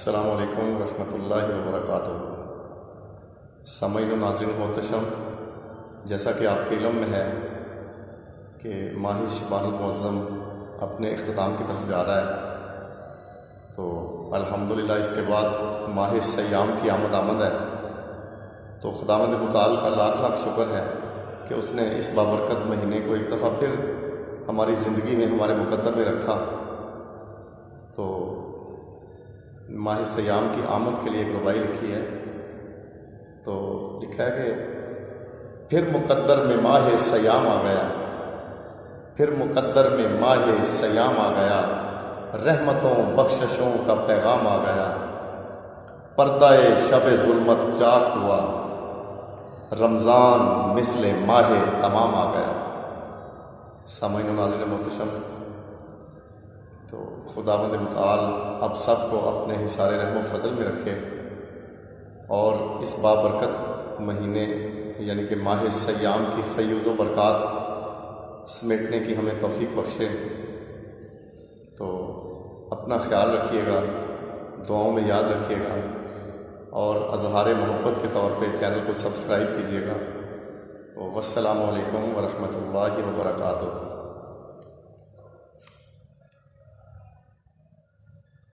अस्सलामु अलैकुम रहमतुल्लाहि व बरकातुहू। सामईन व नाज़रीन मोहतरम, जैसा कि आपके इल्म में है कि माह शअबानुल मुअज़्ज़म अपने इख्तिताम की तरफ जा रहा है, तो अल्हम्दुलिल्लाह इसके बाद माह सयाम की आमद है। तो खुदावंद मुताल का लाख लाख शुक्र है कि उसने इस बाबरकत महीने को एक दफ़ा फिर हमारी ज़िंदगी में, हमारे मुक़द्दर में रखा। तो माह सयाम की आमद के लिए एक रुबाई लिखी है। तो लिखा है कि फिर मुक़द्दर में माह सयाम आ गया, फिर मुक़द्दर में माह सयाम आ गया, रहमतों बख्शिशों का पैगाम आ गया, पर्दाए शब ज़ुल्मत चाक हुआ, रमज़ान मिसले माह तमाम आ गया। सामईन व नाज़रीन मोहतरम, तो खुदावंद मुताल अब सब को अपने हिसारे रहम फजल में रखे और इस बाबरकत महीने यानी कि माह सयाम की फ़ैज़ व बरक़ात समेटने की हमें तौफ़ीक़ बख्शे। तो अपना ख्याल रखिएगा, दुआओं में याद रखिएगा और अज़हार मोहब्बत के तौर पे चैनल को सब्सक्राइब कीजिएगा। तो वस्सलामु अलैकुम व रहमतुल्लाहि व बरकातुहू।